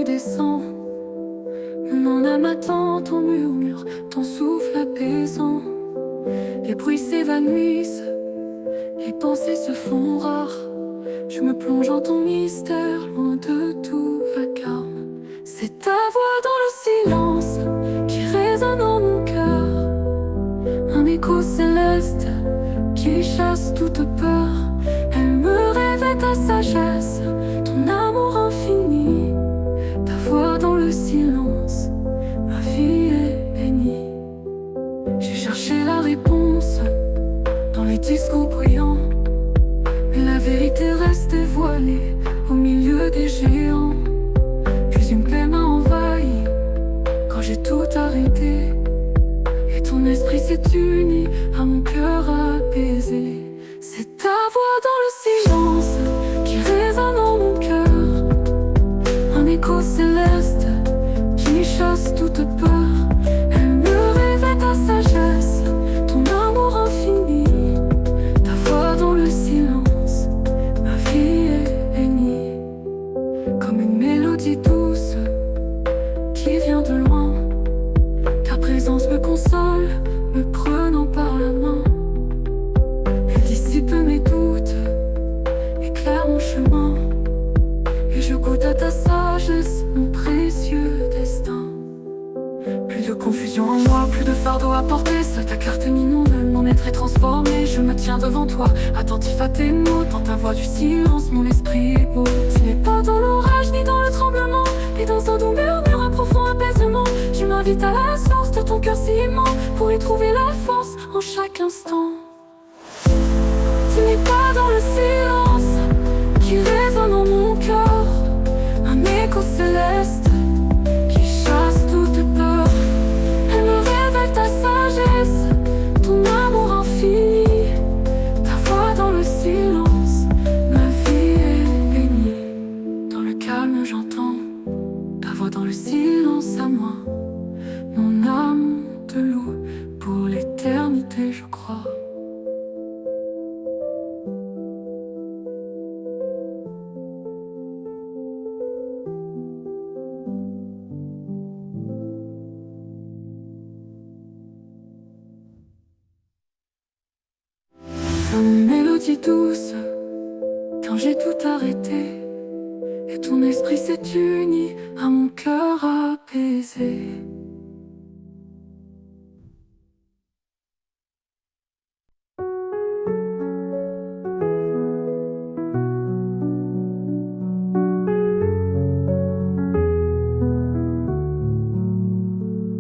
descend. Mon âme attend ton murmure, ton souffle apaisant. Les bruits s'évanouissent, les pensées se font rares. Je me plonge en ton mystère, loin de tout vacarme. C'est ta voix dans le silence qui résonne en mon cœur. Un écho céleste qui chasse toute peur. Elle me révèle ta sagesse, ton amour infini. Ta voix dans le silence, ma vie est bénie. J'ai cherché la réponse dans les discours bruyants, mais la vérité reste dévoilée au milieu des géants. Puis une paix m'a envahi quand j'ai tout arrêté, et ton esprit s'est uni à mon cœur apaisé. C'est ta voix dans le silence qui résonne en mon cœur. Un écho céleste qui chasse toute peur. Elle me révèle ta sagesse, ton amour infini. Ta voix dans le silence, ma vie est bénie. Comme une mélodie douce qui vient de loin. Ta présence me console, me prenant par la main. Elle dissipe mes doutes, éclaire mon chemin. Et je goûte à ta sagesse, mon précieux destin. Plus de confusion en moi, plus de fardeau à porter. Seule ta clarté m'inonde, mon être est transformé. Je me tiens devant toi, attentif à tes mots. Dans ta voix du silence, mon esprit est beau. Tu n'es pas dans l'orage, ni dans le tremblement, mais dans un doux murmure, un profond apaisement. Tu m'invites à la source de ton cœur si aimant, pour y trouver la force en chaque instant. Tu n'es pas dans le silence qui résonne en mon cœur. Un écho céleste qui chasse toute peur. Elle me révèle ta sagesse, ton amour infini. Ta voix dans le silence, ma vie est bénie. Dans le calme j'entends ta voix dans le silence à moi. Mon âme te loue pour l'éternité, je crois. Une mélodie douce quand j'ai tout arrêté, et ton esprit s'est uni à mon cœur apaisé.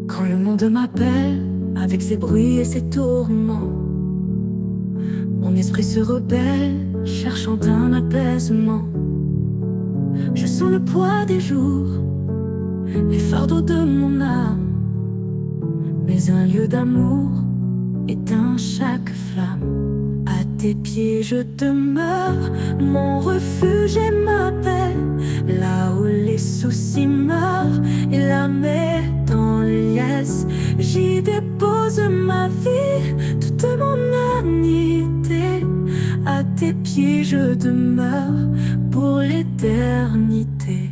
Quand le monde m'appelle avec ses bruits et ses tourments, mon esprit se rebelle, cherchant un apaisement. Je sens le poids des jours, les fardeaux de mon âme, mais un lieu d'amour éteint chaque flamme. À tes pieds je demeure, mon refuge et ma paix, là où les soucis meurent et la dans liesse. J'y dépose ma vie, toute mon humanité. À tes pieds je demeure pour l'éternité.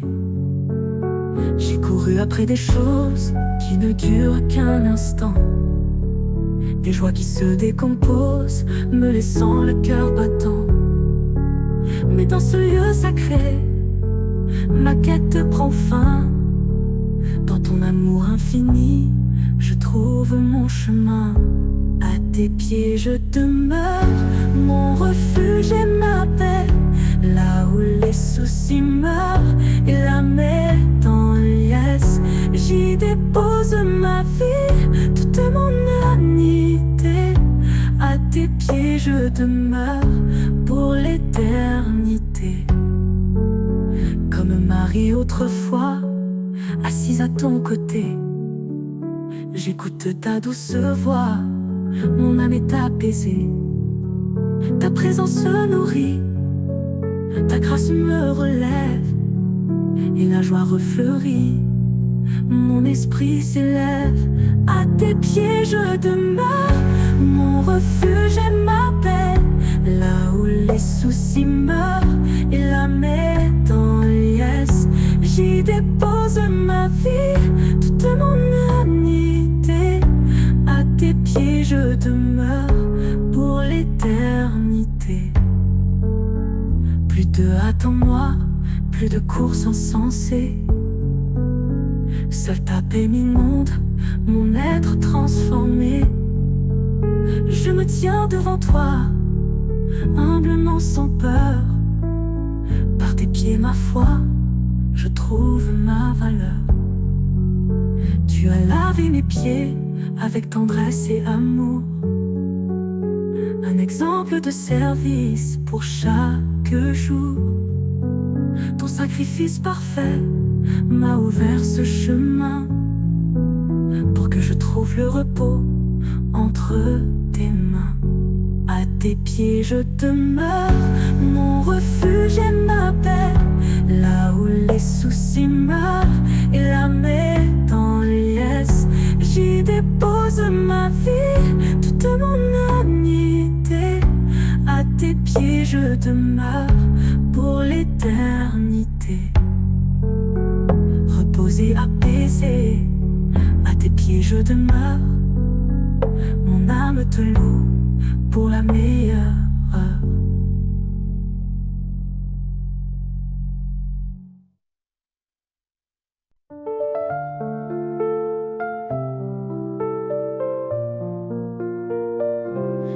J'ai couru après des choses qui ne durent qu'un instant, des joies qui se décomposent, me laissant le cœur battant. Mais dans ce lieu sacré, ma quête prend fin. Dans ton amour infini, je trouve mon chemin. À tes pieds je demeure, mon refuge et ma paix, là où les soucis meurent et la dans liesse. J'y dépose ma vie, toute mon humanité. À tes pieds je demeure pour l'éternité. Comme Marie autrefois, assise à ton côté, j'écoute ta douce voix, mon âme est apaisée. Ta présence se nourrit, ta grâce me relève, et la joie refleurit. Mon esprit s'élève, à tes pieds je demeure, mon refuge et ma paix, là où les soucis meurent et la dans liesse. J'y dépose ma vie, toute mon humanité. À tes pieds je demeure pour l'éternité. Plus de hâte en moi, plus de courses insensées. Seul ta paix m'inonde, mon être transformé. Je me tiens devant toi, humblement sans peur. Par tes pieds ma foi, je trouve ma valeur. Tu as lavé mes pieds avec tendresse et amour. Un exemple de service pour chaque jour. Ton sacrifice parfait m'a ouvert ce chemin pour que je trouve le repos entre tes mains. À tes pieds je demeure, mon refuge et ma paix. Là où les soucis meurent et l'âme est en liesse, j'y dépose ma vie, toute mon humanité. À tes pieds je demeure pour l'éternité. Reposé, apaisé, à tes pieds je demeure. Mon âme te loue pour la meilleure heure.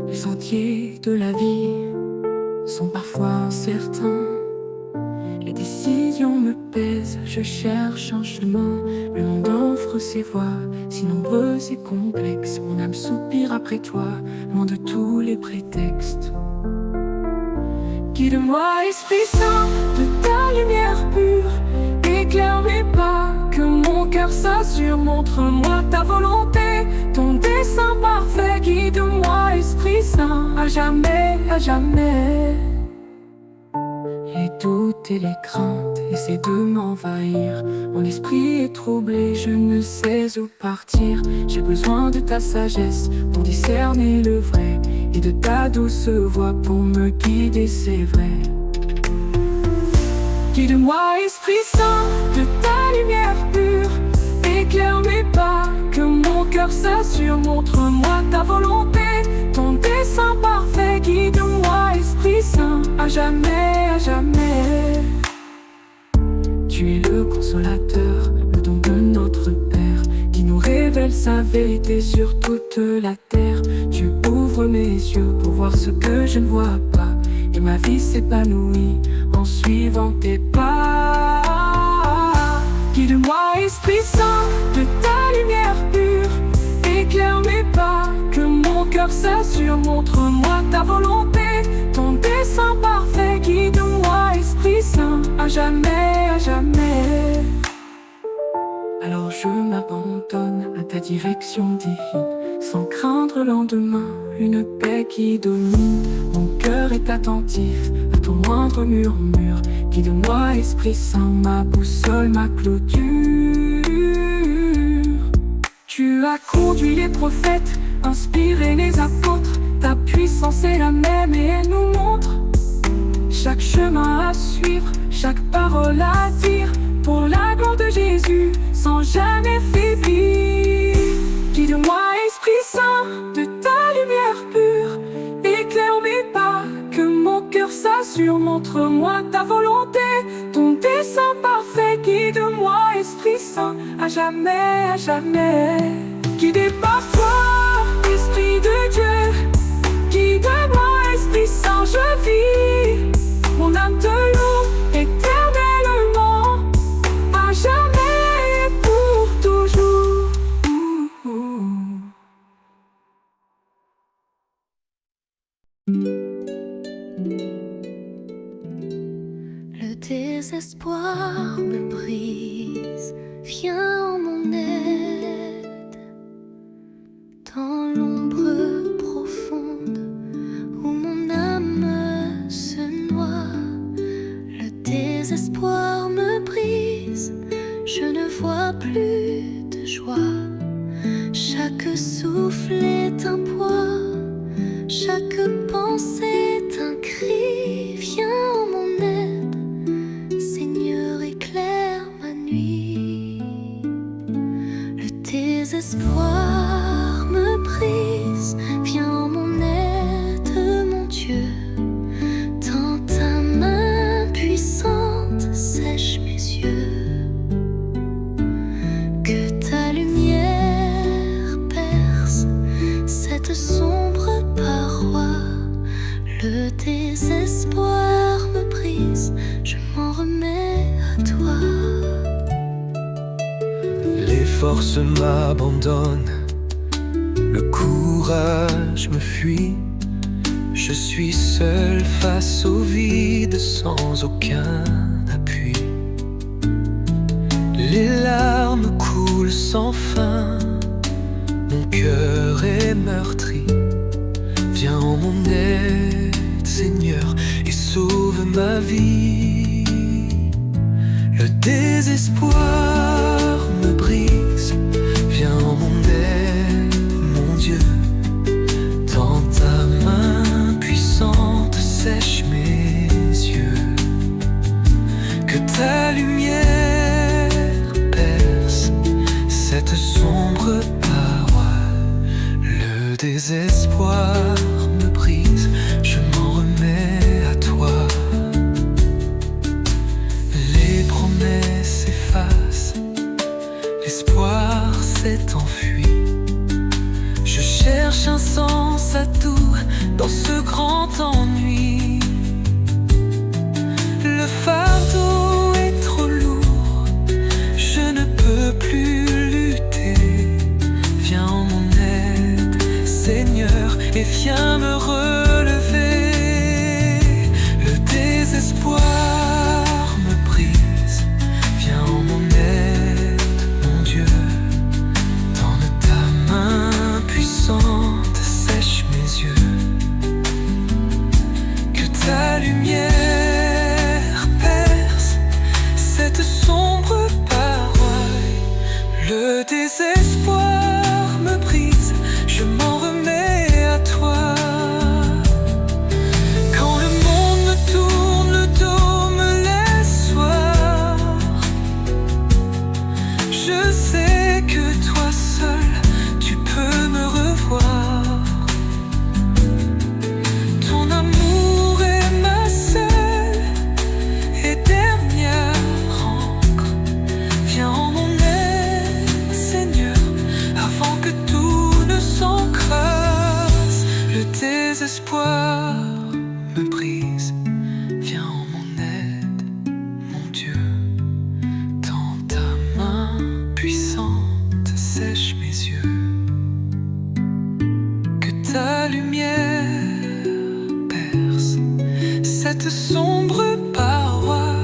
Les sentiers de la vie sont parfois incertains. Les décisions me pèsent, je cherche un chemin. Le monde offre ses voies, si nombreuses et complexes. Mon âme soupire après toi, loin de tous les prétextes. Guide-moi, Esprit Saint, de ta lumière pure. Éclaire mes pas, que mon cœur s'assure. Montre-moi ta volonté, ton dessein parfait. Guide-moi, Esprit Saint, à jamais, à jamais. Les doutes et les craintes essaient de m'envahir. Mon esprit est troublé, je ne sais où partir. J'ai besoin de ta sagesse pour discerner le vrai, et de ta douce voix pour me guider, c'est vrai. Guide-moi, Esprit Saint, de ta lumière pure. Éclaire mes pas, que mon cœur s'assure. Montre-moi ta volonté, ton dessein parfait. Guide-moi, Esprit Saint, à jamais, à jamais. Tu es le consolateur, le don de notre Père, qui nous révèle sa vérité sur toute la terre. Tu ouvres mes yeux pour voir ce que je ne vois pas, et ma vie s'épanouit en suivant tes pas. Guide-moi, Esprit Saint, de ta lumière pure. Éclaire mes pas, que mon cœur s'assure. Montre-moi ta volonté, ton dessein parfait. Guide-moi, Esprit Saint, à jamais, à jamais. Alors je m'abandonne à ta direction divine, sans craindre le lendemain, une paix qui domine. Mon cœur est attentif à ton moindre murmure. Guide-moi, Esprit Saint, ma boussole, ma clôture. Tu as conduit les prophètes, inspiré les apôtres. Ta puissance est la même et elle nous montre chaque chemin à suivre, chaque parole à dire, pour la gloire de Jésus, sans jamais faiblir. Guide-moi, Esprit Saint, de ta lumière pure. Éclaire mes pas, que mon cœur s'assure. Montre-moi ta volonté, ton dessein parfait. Guide-moi, Esprit Saint, à jamais, à jamais. Guidé par toi, Esprit de Dieu. Guide-moi, Esprit Saint, je vis. Mon âme te loue éternellement, à jamais et pour toujours. Le désespoir me brise, viens en mon aide. Dans l'ombre profonde où mon âme se noie, le désespoir me brise, je ne vois plus de joie. Chaque souffle est un poids, chaque pensée est un cri. Viens en mon aide, Seigneur, éclaire ma désespoir me brise, viens en mon aide, mon Dieu. Tends ta main puissante, sèche mes yeux. Que ta lumière perce cette sombre paroi. Le désespoir me brise, je m'en remets à toi. Les forces m'abandonnent, le courage me fuit. Je suis seul face au vide, sans aucun appui. Les larmes coulent sans fin, mon cœur est meurtri. Viens en mon aide, Seigneur, et sauve ma vie. Le désespoir me brise, viens en mon aide, mon Dieu. Tends ta main puissante, sèche mes yeux. Que ta lumière perce cette sombre paroi. Le désespoir me brise, je m'en remets à toi. Les promesses s'effacent, l'espoir s'est enfui. Je cherche un sens à tout dans ce grand ennui. Le fardeau est trop lourd, je ne peux plus lutter. Viens en mon aide, Seigneur, et viens me relever. Le désespoir me brise, viens en mon aide, mon Dieu. Tends ta main puissante, sèche mes yeux. Que ta lumière perce cette sombre paroi. Le désespoir me brise, je m'en remets à toi. Quand le monde me tourne le dos, me laisse soir, je sais que toi seul, tu peux me revoir. Ton amour est ma seule et dernière encre. Viens en mon aide, Seigneur, avant que tout ne s'encrasse. Le désespoir me brise, viens en mon aide, mon Dieu. Tends ta main puissante, sèche mes yeux. Que ta lumière perce cette sombre paroi.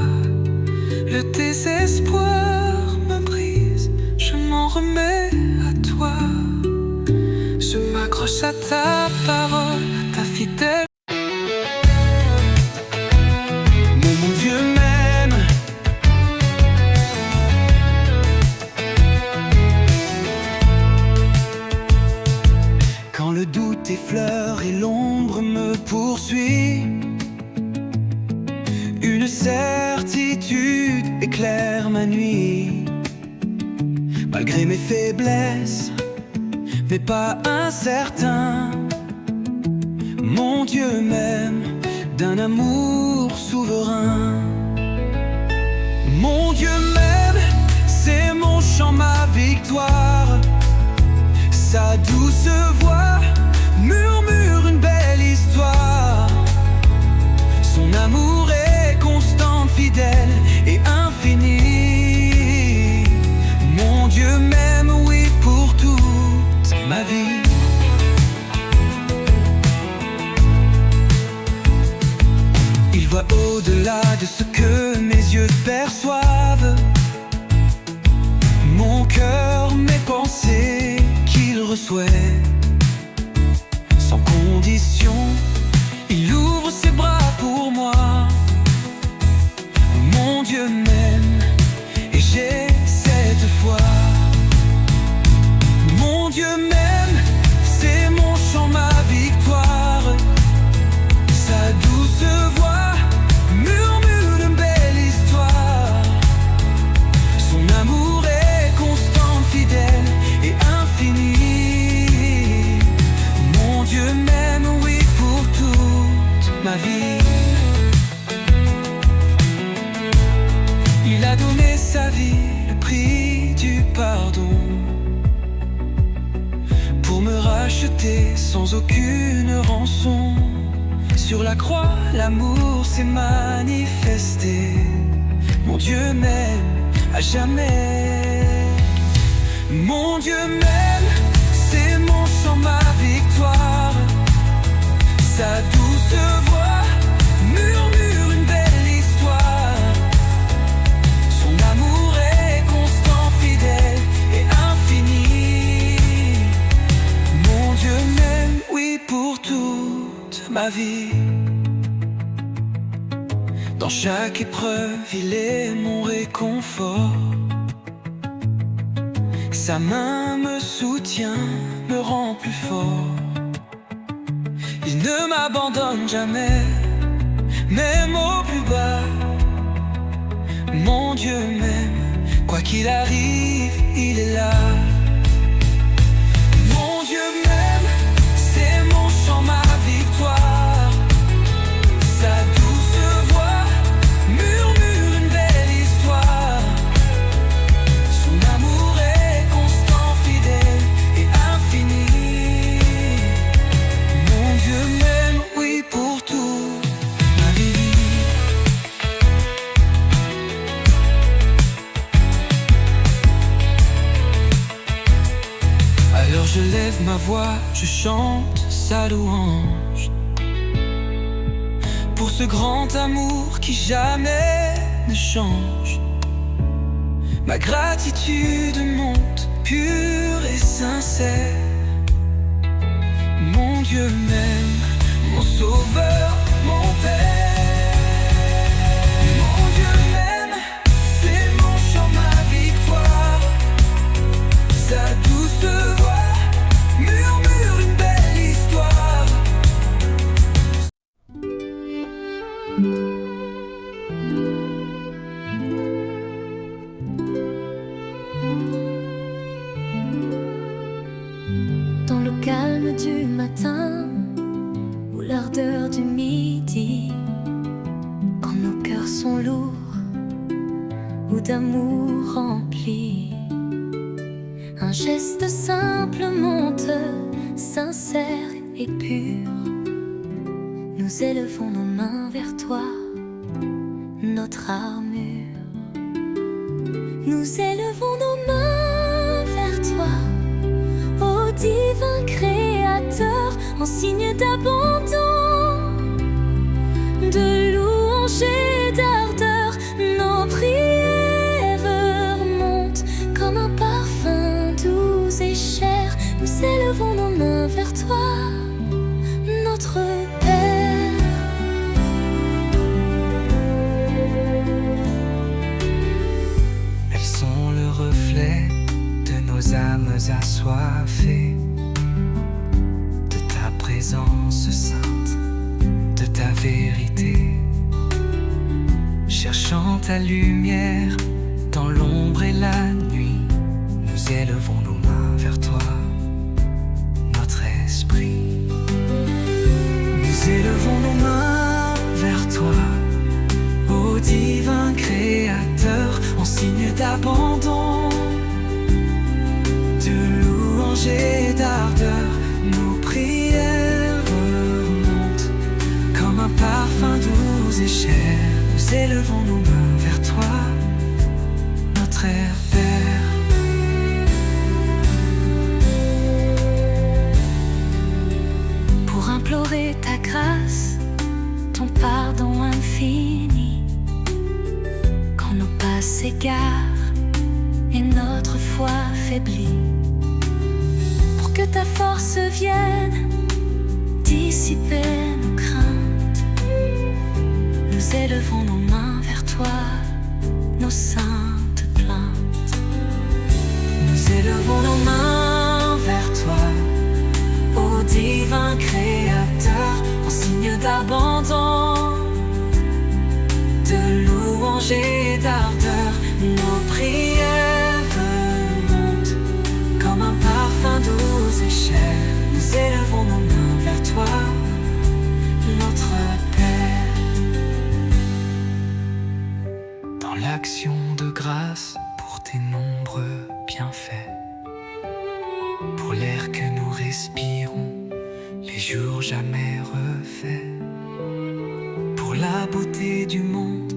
Le désespoir me brise, je m'en remets à toi. Je m'accroche à ta parole, ta fidèle. Mon Dieu m'aime. Quand le doute effleure et l'ombre me poursuit, une certitude éclaire ma nuit. Malgré mes faiblesses, mais pas incertain, mon Dieu m'aime d'un amour souverain. Mon Dieu m'aime, c'est mon chant, ma victoire. Sa douce voix murmure une belle histoire. Son amour est constant, fidèle et infini. Mon Dieu m'aime, oui, pour toute ma vie. Il voit au-delà de ce que mes yeux perçoivent. Mon cœur, mes pensées qu'il reçoit. Sans condition, il ouvre ses bras pour moi. Mon Dieu m'aime et j'ai cette foi. Mon Dieu m'aime, c'est mon chant, ma victoire. Sa douce voix murmure une belle histoire. Son amour est constant, fidèle et infini. racheté sans aucune rançon. Sur la croix, l'amour s'est manifesté. Mon Dieu m'aime à jamais. Mon Dieu m'aime, c'est mon chant, ma victoire. Sa douce voix murmure une belle histoire. Son amour est constant, fidèle et infini. Mon Dieu m'aime, oui, pour toute ma vie. Dans chaque épreuve, il est mon réconfort. Sa main me soutient, me rend plus fort. Il ne m'abandonne jamais, même au plus bas. Mon Dieu m'aime, quoi qu'il arrive, il est là. Mon Dieu m'aime, c'est mon chant, ma victoire. Sa douce voix murmure une belle histoire. Son amour est constant, fidèle et infini. Mon Dieu m'aime, oui, pour toute ma vie. Alors je lève ma voix, je chante sa louange. Pour ce grand amour qui jamais ne change. Ma gratitude monte, pure et sincère. Mon Dieu m'aime, mon sauveur, mon Père. Mon Dieu m'aime, c'est mon chant, ma victoire. Sa douce voix murmure une belle histoire. Dans le calme du matin ou l'ardeur du midi, quand nos cœurs sont lourds ou d'amour remplis, un geste simple monte, sincère et pur. Nous élevons nos mains vers toi, notre armure. Nous élevons nos mains vers toi, ô divin Créateur, en signe d'abandon, de louange et d'ardeur. Nos prières montent comme un parfum doux et cher. Nous élevons nos mains vers toi, notre Père. Elles sont le reflet de nos âmes assoiffées, de ta présence sainte, de ta vérité. Cherchant ta lumière dans l'ombre et la nuit, nous élevons nos mains vers toi, notre esprit. Nous élevons nos mains vers toi, ô divin Créateur, en signe d'abandon, de louange et d'ardeur. Nos prières remontent comme un parfum doux et cher. Nous élevons nos mains vers toi, notre Père. Pour implorer ta grâce, ton pardon infini, quand nos pas s'égarent et notre foi faiblit, pour que ta force vienne dissiper nos craintes. Nous élevons nos mains vers toi, nos saintes plaintes. Nous élevons nos mains vers toi, ô divin Créateur, en signe d'abandon, de louange et d'ardeur. Nos prières montent comme un parfum doux et cher. Nous élevons nos mains vers toi, notre Père. Dans l'action de grâce pour tes nombreux bienfaits, pour l'air que nous respirons jours jamais refaits. Pour la beauté du monde,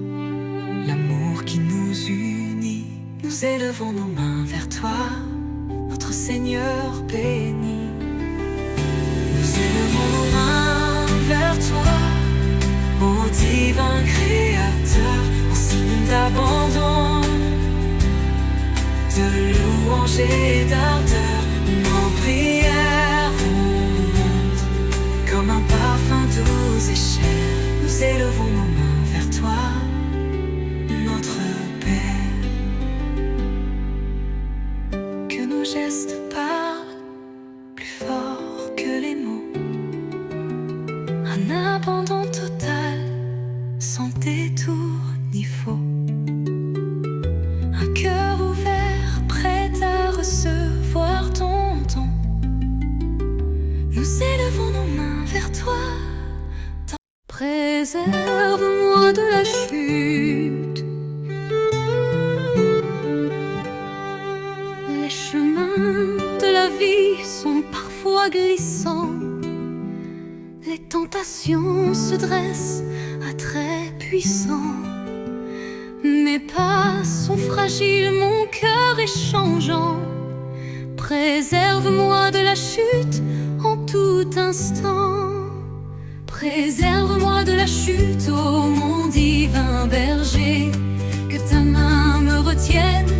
l'amour qui nous unit, nous élevons nos mains vers toi, notre Seigneur béni. Nous élevons nos mains vers toi, ô divin Créateur, en signe d'abandon, de louange et d'ardeur. Nos prières montent comme un parfum doux et cher. Nous élevons nos mains vers toi, notre Père. Que nos gestes parlent plus fort que les mots, un abandon total, sans détour ni faux. Un cœur ouvert, prêt à recevoir ton don. Nous élevons nos mains vers toi. Préserve-moi de la chute. Les chemins de la vie sont parfois glissants. Les tentations se dressent à traits puissants. Mes pas sont fragiles, mon cœur est changeant. Préserve-moi de la chute en tout instant. Préserve-moi de la chute, ô mon divin berger. Que ta main me retienne,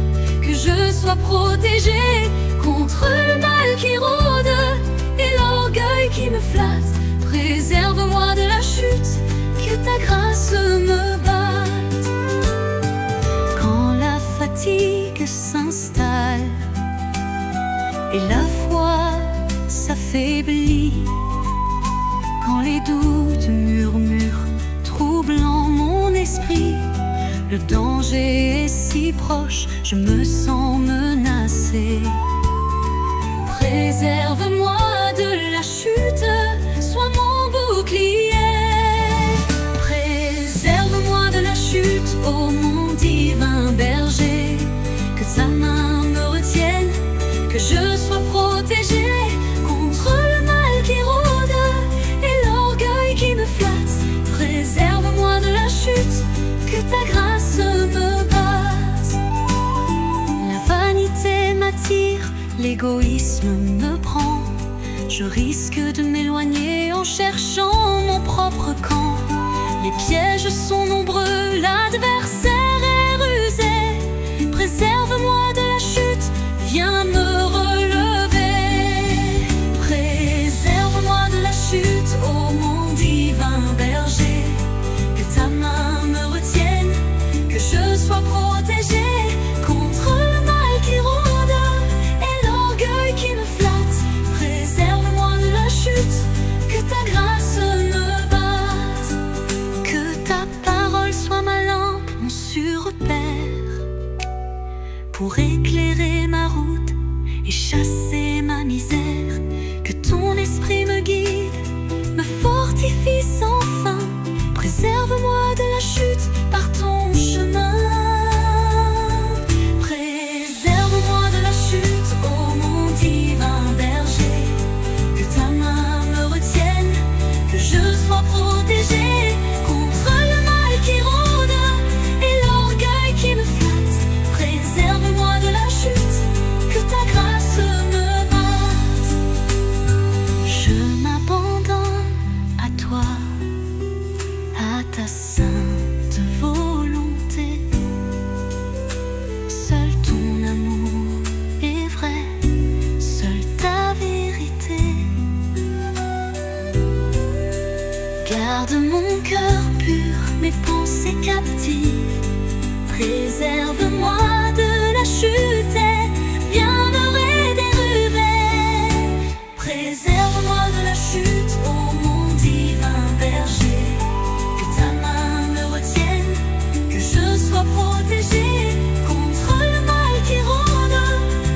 que je sois protégée contre le mal qui rôde et l'orgueil qui me flatte. Préserve-moi de la chute, que ta grâce me batte. Quand la fatigue s'installe et la foi s'affaiblit, quand les doutes murmurent, troublant mon esprit, le danger est si proche, je me sens menacée. Préserve-moi de la chute, sois mon bouclier. Préserve-moi de la chute, ô mon divin berger. Que ta main me retienne, que je sois protégée contre le mal qui rôde et l'orgueil qui me flatte. Préserve-moi de la chute, que ta grâce me batte. La vanité m'attire, l'égoïsme me prend. Je risque de m'éloigner en cherchant mon propre camp. Les pièges sont nombreux, l'adversaire est rusé. Préserve-moi de la chute, viens me relever. Préserve-moi de la chute, ô mon divin berger. Que ta main me retienne, que je sois protégée contre le mal qui rôde et l'orgueil qui me flatte. Préserve-moi de la chute, que ta grâce me batte. Que ta parole soit ma lampe, mon sûr repère, pour éclairer ma route et chasser ma misère. Que ton esprit me guide, me fortifie sans fin. Préserve-moi de la chute par ton chemin. Préserve-moi de la chute, ô mon divin berger. Que ta main me retienne, que je sois protégée contre le mal qui rôde et l'orgueil qui me flatte. Préserve-moi de la chute, que ta grâce me batte. Je m'abandonne à toi, à ta sainte volonté. Seul ton amour est vrai, seule ta vérité. Garde mon cœur pur, mes pensées captives. Préserve-moi de la chute et viens me redériver. Préserve-moi de la chute, ô mon divin berger. Que ta main me retienne, que je sois protégée contre le mal qui rôde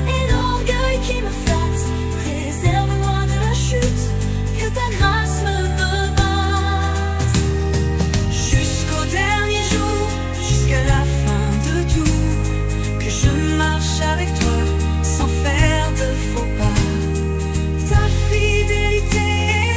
et l'orgueil qui me flatte. Préserve-moi de la chute, que ta grâce me batte. Jusqu'au dernier jour, jusqu'à la fin de tout, que je marche avec toi sans faire de faux pas. Ta fidélité est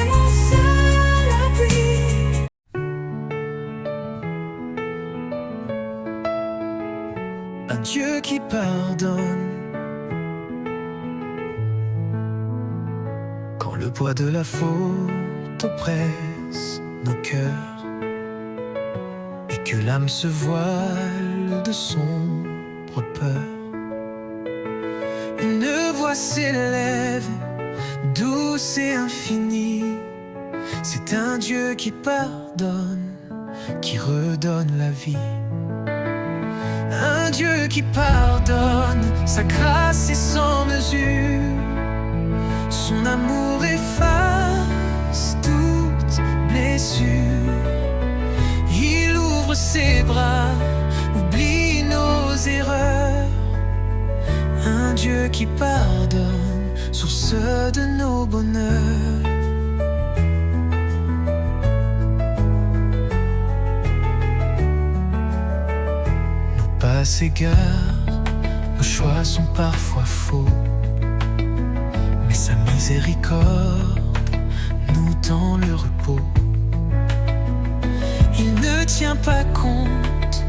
quand le poids de la faute oppresse nos cœurs et que l'âme se voile de sombres peurs. Une voix s'élève, douce et infinie. C'est un Dieu qui pardonne, qui redonne la vie. Un Dieu qui pardonne, sa grâce est sans mesure. Son amour efface toute blessure. Il ouvre ses bras, oublie nos erreurs. Un Dieu qui pardonne, source de nos bonheurs. Nos pas s'égarent, nos choix sont parfois faux, mais sa miséricorde nous tend le repos. Il ne tient pas compte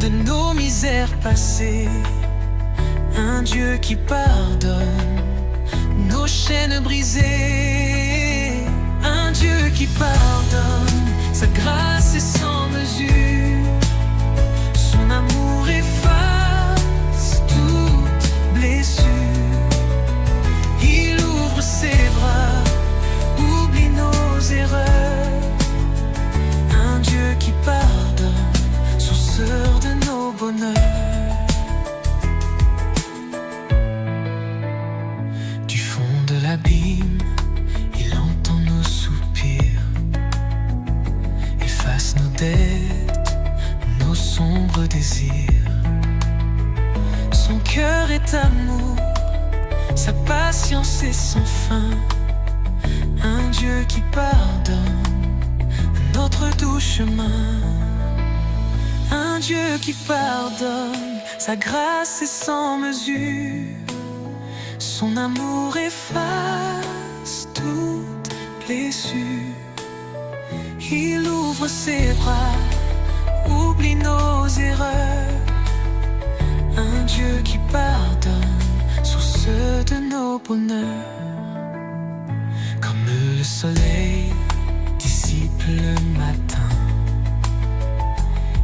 de nos misères passées. Un Dieu qui pardonne nos chaînes brisées. Un Dieu qui pardonne, sa grâce est sans mesure. Son amour efface toute blessure. Il ouvre ses bras, oublie nos erreurs. Un Dieu qui pardonne, sourceur de nos bonheurs. L'abîme, il entend nos soupirs, efface nos dettes, nos sombres désirs. Son cœur est amour, sa patience est sans fin. Un Dieu qui pardonne notre doux chemin. Un Dieu qui pardonne, sa grâce est sans mesure. Son amour efface toute blessure. Il ouvre ses bras, oublie nos erreurs. Un Dieu qui pardonne, source de nos bonheurs. Comme le soleil dissipe le matin,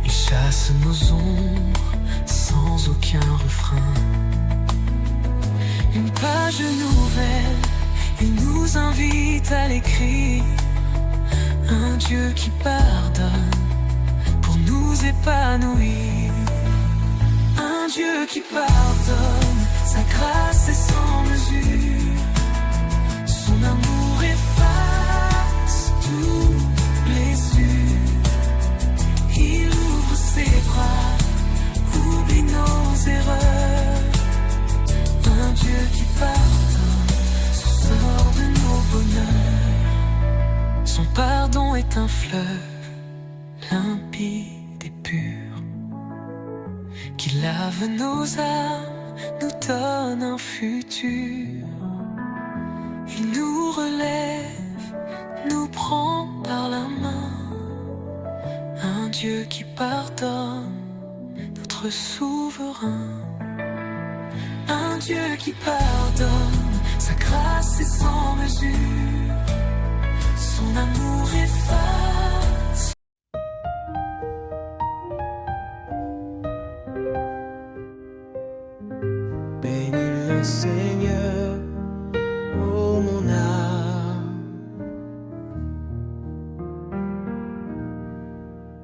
il chasse nos ombres sans aucun refrain. Une page nouvelle, il nous invite à l'écrire. Un Dieu qui pardonne pour nous épanouir. Un Dieu qui pardonne, sa grâce est sans mesure. Son amour efface toute blessure. Il ouvre ses bras, oublie nos erreurs. Un Dieu qui pardonne, sort de nos bonheurs. Son pardon est un fleuve limpide et pur, qui lave nos âmes, nous donne un futur. Il nous relève, nous prend par la main. Un Dieu qui pardonne, notre souverain. Un Dieu qui pardonne, sa grâce est sans mesure. Son amour efface. Bénis le Seigneur, ô mon âme.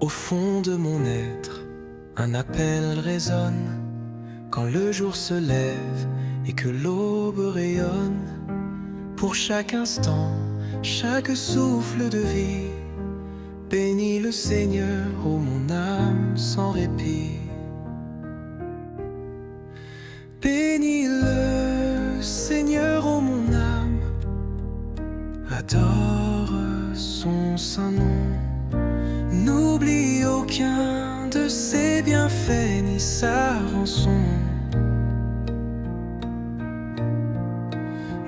Au fond de mon être, un appel résonne. Quand le jour se lève et que l'aube rayonne, pour chaque instant, chaque souffle de vie, bénis le Seigneur, ô mon âme, sans répit. Bénis le Seigneur, ô mon âme, adore son saint nom. N'oublie aucun de ses bienfaits ni sa rançon.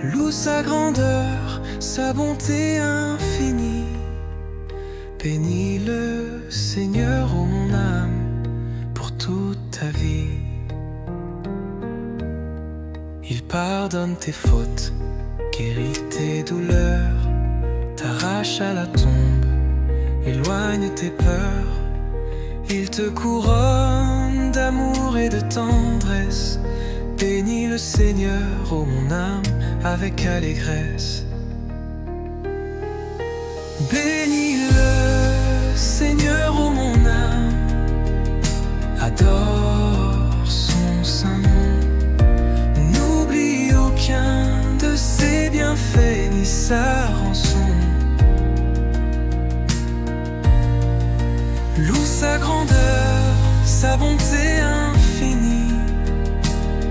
Loue sa grandeur, sa bonté infinie. Bénis le Seigneur, ô mon âme, pour toute ta vie. Il pardonne tes fautes, guérit tes douleurs. t'attache à la tombe, éloigne tes peurs. Il te couronne d'amour et de tendresse. Bénis le Seigneur, ô mon âme, avec allégresse. Bénis le Seigneur, ô mon âme, adore son saint nom. N'oublie aucun de ses bienfaits ni sa rançon. Loue sa grandeur, sa bonté infinie.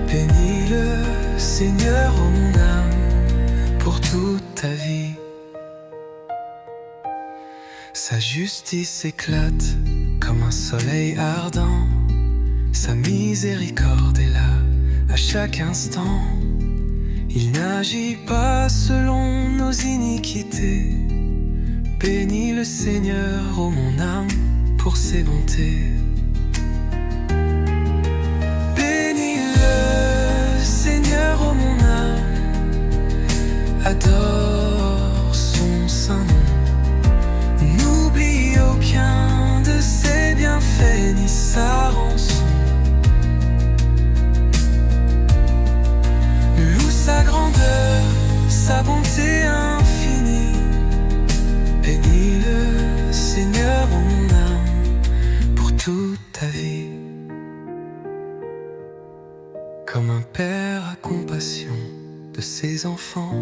Bénis le Seigneur, ô mon âme, pour toute ta vie. Sa justice éclate comme un soleil ardent. Sa miséricorde est là à chaque instant. Il n'agit pas selon nos iniquités. Bénis le Seigneur, ô mon âme, pour ses bontés. Bénis le Seigneur, ô mon âme, adore son saint nom. N'oublie aucun de ses bienfaits ni sa rançon. Loue sa grandeur, sa bonté infinie. Bénis le Seigneur, ô mon âme, pour toute ta vie. Comme un père a compassion de ses enfants,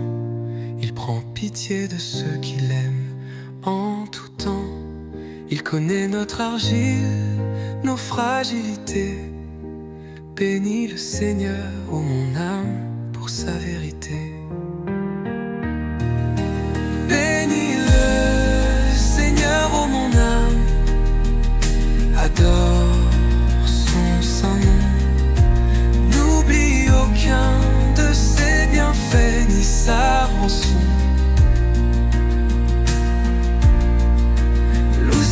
il prend pitié de ceux qu'il aime en tout temps. Il connaît notre argile, nos fragilités. Bénis le Seigneur, ô mon âme, pour sa vérité. Bénis le Seigneur, ô mon âme, adore son saint nom. N'oublie aucun de ses bienfaits ni sa rançon.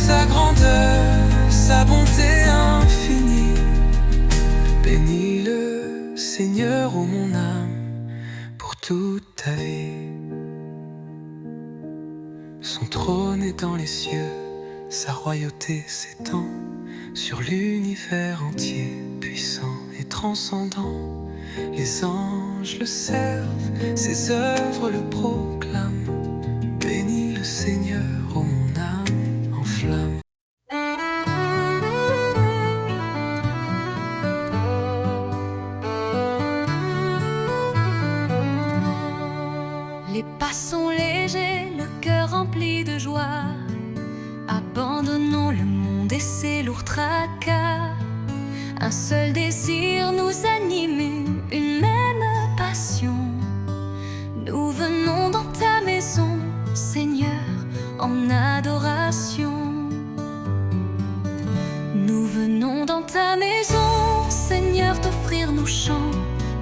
Sa grandeur, sa bonté infinie. Bénis le Seigneur, ô mon âme, pour toute ta vie. Son trône est dans les cieux, sa royauté s'étend sur l'univers entier, puissant et transcendant. Les anges le servent, ses œuvres le proclament. Bénis le Seigneur, ô mon âme en flamme. Les pas sont légers, le cœur rempli de joie. Abandonnons le monde et ses lourds tracas. Un seul désir nous anime, une même passion. Nous venons dans ta maison, Seigneur, en adoration. Nous venons dans ta maison, Seigneur, t'offrir nos chants,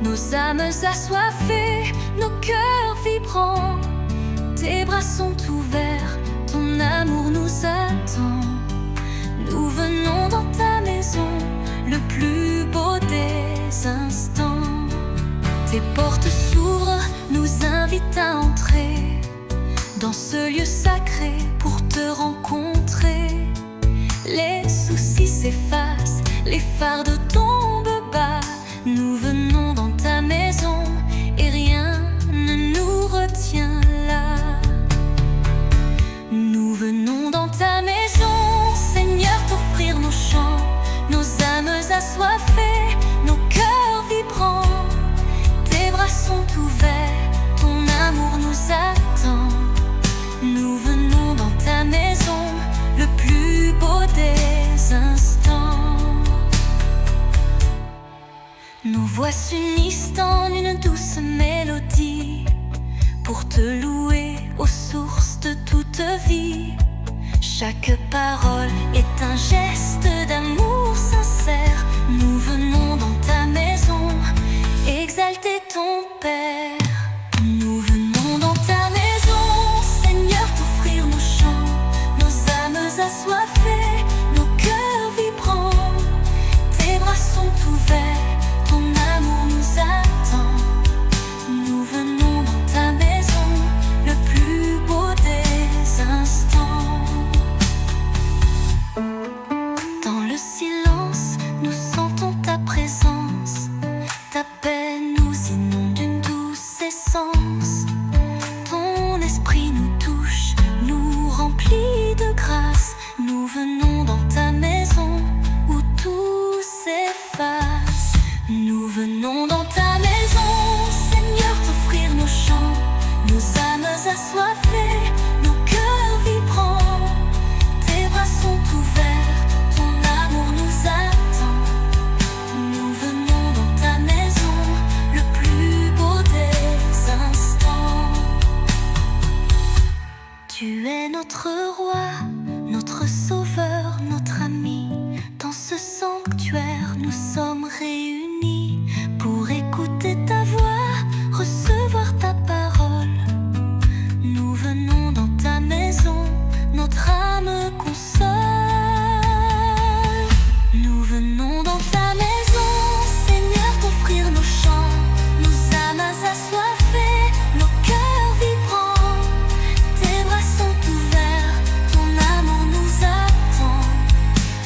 nos âmes assoiffées, nos cœurs vibrants. Tes bras sont ouverts, ton amour nous attend. Nous venons dans ta maison, le plus beau des instants. Tes portes s'ouvrent, nous invitent à entrer dans ce lieu sacré pour te rencontrer. Les soucis s'effacent, les fardeaux tombent bas. Nous venons dans ta maison et rien ne nous retient là. Nous venons dans ta maison, Seigneur, t'offrir nos chants, nos âmes assoiffées, nos cœurs vibrants. Tes bras sont ouverts, ton amour nous attend. Nous venons dans ta maison, le plus beau des instants. Nos voix s'unissent en une douce mélodie pour te louer aux sources de toute vie. Chaque parole est un geste d'amour sincère. Nous venons dans ta maison exalter ton Père. Nous venons dans ta maison, Seigneur, t'offrir nos chants, nos âmes assoiffées, nos cœurs vibrants. Tes bras sont ouverts, ton amour nous attend. Nous venons dans ta maison, le plus beau des assoiffés, nos cœurs vibrants. Tes bras sont ouverts, ton amour nous attend. Nous venons dans ta maison, le plus beau des instants. Tu es notre roi, notre sauveur, notre ami. Dans ce sanctuaire, nous sommes réunis pour écouter ta voix, recevoir ta parole. Nous venons dans ta maison, notre âme console. Nous venons dans ta maison, Seigneur, t'offrir nos chants, nos âmes assoiffées, nos cœurs vibrants. Tes bras sont ouverts, ton amour nous attend.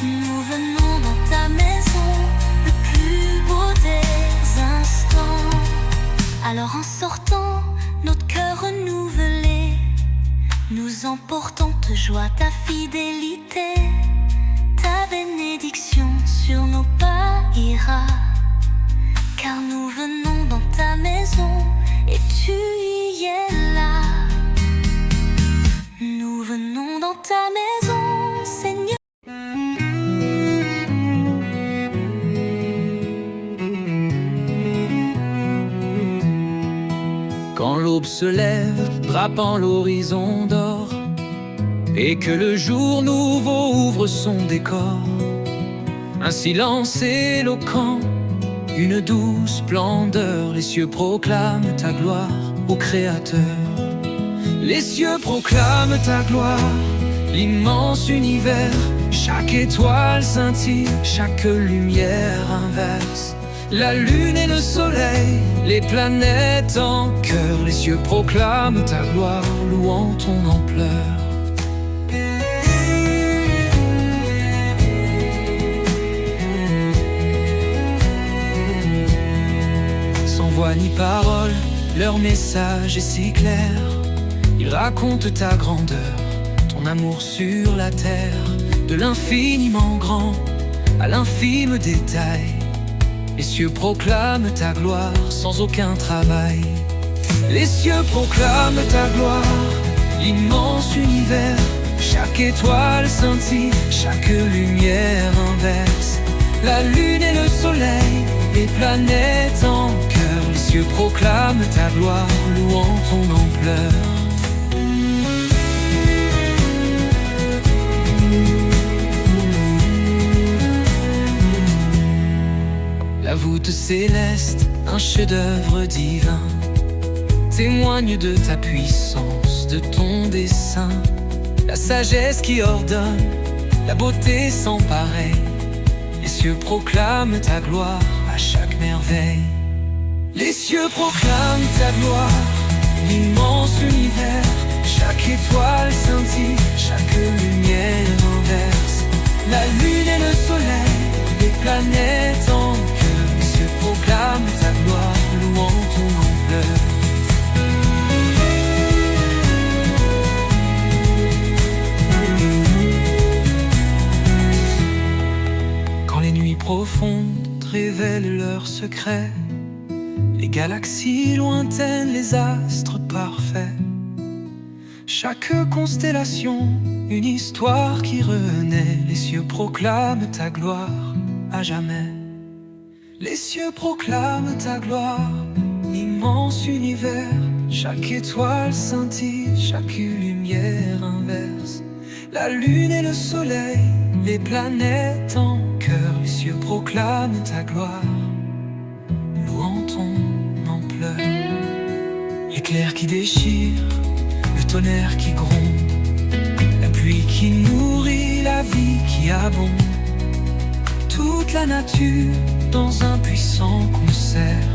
Nous venons dans ta maison, le plus beau des instants. Alors en sortant, notre cœur renouvelé, nous emportons de joie ta fidélité. Ta bénédiction sur nos pas ira, car nous venons dans ta maison et tu y es là. Nous venons dans ta maison, Seigneur. Quand l'aube se lève, drapant l'horizon d'or, et que le jour nouveau ouvre son décor, un silence éloquent, une douce splendeur, les cieux proclament ta gloire au Créateur. Les cieux proclament ta gloire, l'immense univers, chaque étoile scintille, chaque lumière inverse. La lune et le soleil, les planètes en chœur, les cieux proclament ta gloire, louant ton ampleur. Sans voix ni parole, leur message est si clair. Ils racontent ta grandeur, ton amour sur la terre, de l'infiniment grand à l'infime détail. Les cieux proclament ta gloire sans aucun travail. Les cieux proclament ta gloire, l'immense univers, chaque étoile scintille, chaque lumière inverse. La lune et le soleil, les planètes en chœur, les cieux proclament ta gloire, louant ton ampleur. La voûte céleste, un chef-d'œuvre divin, témoigne de ta puissance, de ton dessein. La sagesse qui ordonne, la beauté sans pareil. Les cieux proclament ta gloire à chaque merveille. Les cieux proclament ta gloire, l'immense univers, chaque étoile scintille, chaque lumière inverse. La lune et le soleil, les planètes en chœur, les cieux proclament ta gloire, louant ton ampleur. Quand les nuits profondes révèlent leurs secrets, les galaxies lointaines, les astres parfaits, chaque constellation, une histoire qui renaît. Les cieux proclament ta gloire à jamais. Les cieux proclament ta gloire, l'immense univers, chaque étoile scintille, chaque lumière inverse. La lune et le soleil, les planètes en chœur, les cieux proclament ta gloire, louant ton ampleur. L'éclair qui déchire, le tonnerre qui gronde, la pluie qui nourrit, la vie qui abonde. Toute la nature dans un puissant concert,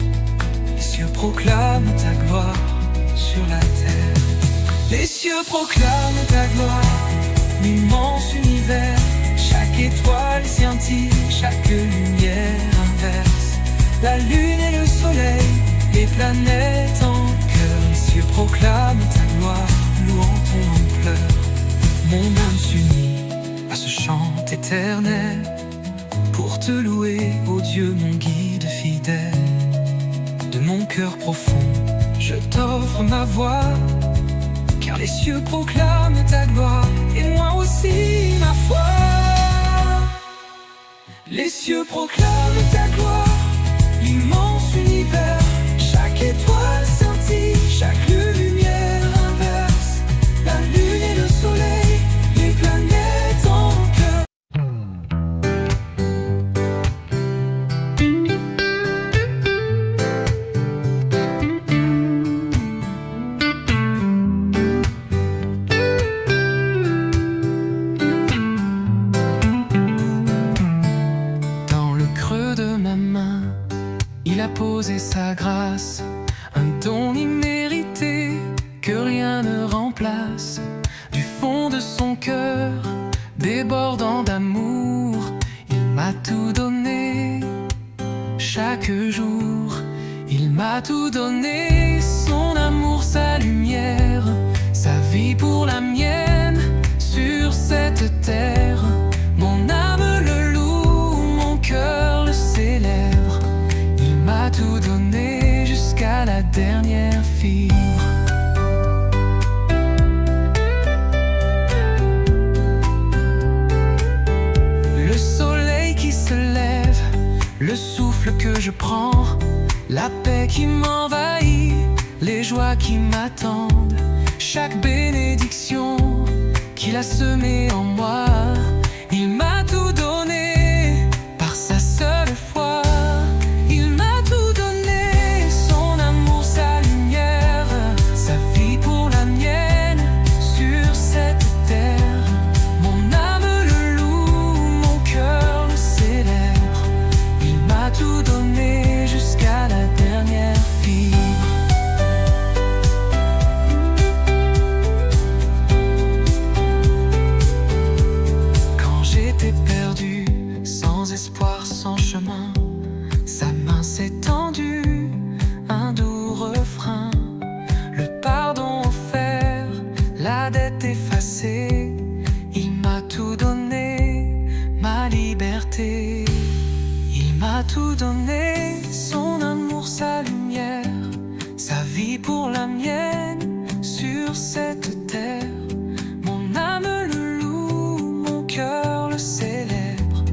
les cieux proclament ta gloire sur la terre. Les cieux proclament ta gloire, l'immense univers, chaque étoile scintille, chaque lumière inverse. La lune et le soleil, les planètes en chœur, les cieux proclament ta gloire, louant ton ampleur. Mon âme s'unit à ce chant éternel, pour te louer, ô Dieu, mon guide fidèle. De mon cœur profond, je t'offre ma voix, car les cieux proclament ta gloire, et moi aussi ma foi. Les cieux proclament ta gloire, l'immense univers. Chaque étoile scintille, chaque lumière inverse. La lune et le soleil, les planètes en cœur. Dans le creux de ma main, il a posé sa grâce, un don immérité que rien ne remplace. Du fond de son cœur, débordant d'amour, il m'a tout donné. Chaque jour, il m'a tout donné. Son amour, sa lumière, sa vie pour la mienne. Sur cette terre, mon âme le loue, mon cœur le célèbre. Il m'a tout donné jusqu'à la dernière fibre. Le soleil qui se lève, le souffle que je prends, la paix qui m'envahit, les joies qui m'attendent. Chaque bénédiction qu'il a semée en moi, il m'a tout donné par sa seule foi. Il m'a tout donné, son amour, sa lumière, sa vie pour la mienne. Sur cette terre, mon âme le loue, mon cœur le célèbre. Il m'a tout donné jusqu'à la dernière fibre. Quand j'étais perdu, sans espoir, sans chemin, sa main s'est tendue, un doux refrain. Le pardon offert, la dette effacée. Il m'a tout donné, ma liberté. Il m'a tout donné, son amour, sa lumière, sa vie pour la mienne. Sur cette terre, mon âme le loue, mon cœur le célèbre.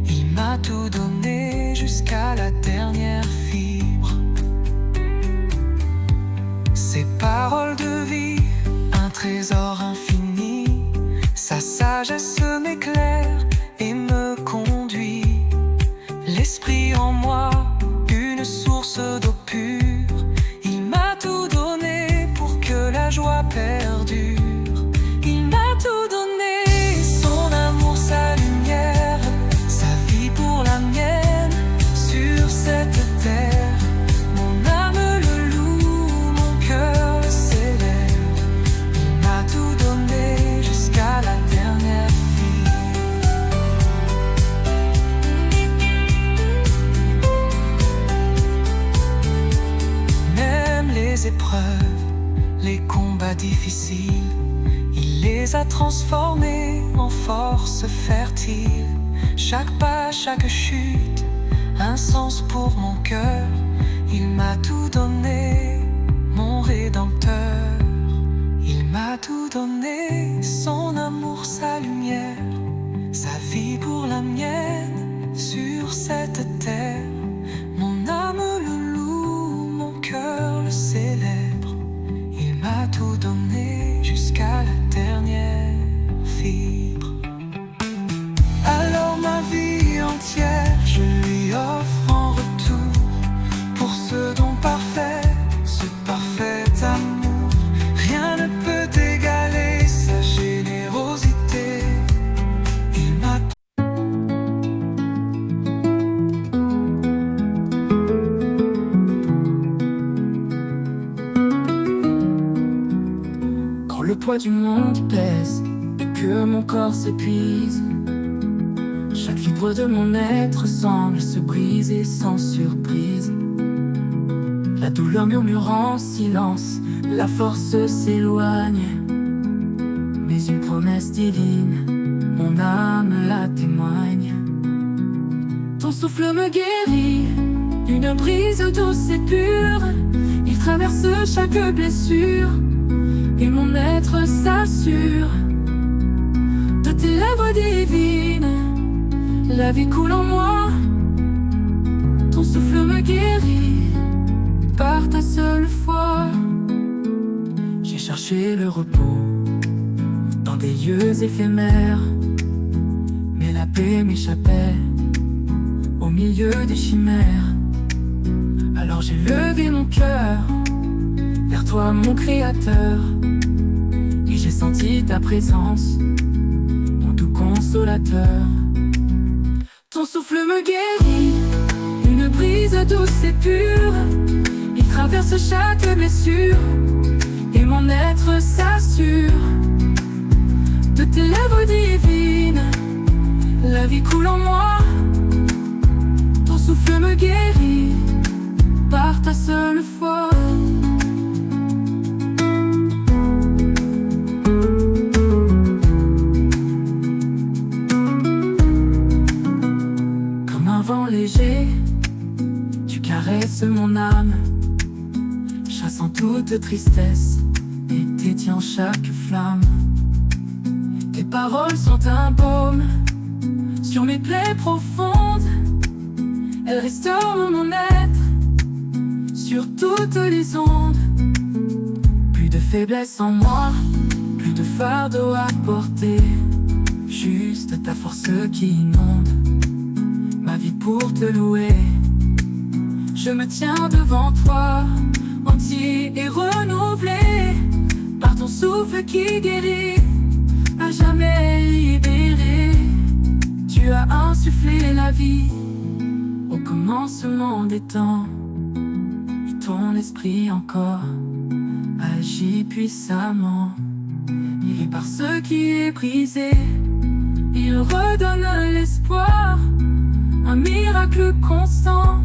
Il m'a tout donné jusqu'à la dernière fibre. Ses paroles de vie, un trésor infini. Sa sagesse m'éclaire et me conduit. L'esprit en moi, une source d'eau pure. Il m'a tout donné pour que la joie perdure. Il m'a tout donné, son amour, sa lumière, sa vie pour la mienne. Sur cette terre, mon âme le loue, mon cœur le célèbre. Il m'a tout donné jusqu'à la dernière fibre. Même les épreuves, les combats difficiles, il les a transformés en force fertile. Chaque pas, chaque chute, un sens pour mon cœur. Il m'a tout donné, mon Rédempteur. Il m'a tout donné, son amour, sa lumière, sa vie pour la mienne. Sur cette terre, mon âme le loue, mon cœur le célèbre. Il m'a tout donné jusqu'à la dernière fibre. Alors ma vie entière, je lui offre en retour, pour ce don parfait, ce parfait amour. Rien ne peut égaler sa générosité. Il m'a Quand le poids du monde pèse et que mon corps s'épuise, chaque fibre de mon être semble se briser sans surprise. La douleur murmure en silence, la force s'éloigne. Mais une promesse divine, mon âme la témoigne. Ton souffle me guérit, une brise douce et pure. Il traverse chaque blessure et mon être être s'assure de tes lèvres divines. La vie coule en moi, ton souffle me guérit par ta seule foi. J'ai cherché le repos dans des lieux éphémères, mais la paix m'échappait au milieu des chimères. Alors j'ai levé mon cœur vers toi, mon créateur, et j'ai senti ta présence, mon doux consolateur. Ton souffle me guérit, une brise douce et pure. Il traverse chaque blessure, et mon être s'assure de tes lèvres divines. La vie coule en moi, ton souffle me guérit par ta seule foi. Comme un vent léger, tu caresses mon âme, chassant toute tristesse et t'étiens chaque flamme. Tes paroles sont un baume sur mes plaies profondes, elles restaurent mon être sur toutes les ondes. Plus de faiblesse en moi, plus de fardeau à porter, juste ta force qui inonde ma vie pour te louer. Je me tiens devant toi, entier et renouvelé par ton souffle qui guérit, à jamais libéré. Tu as insufflé la vie au commencement des temps, et ton esprit encore agit puissamment. Il est par ce qui est brisé, il redonne l'espoir, un miracle constant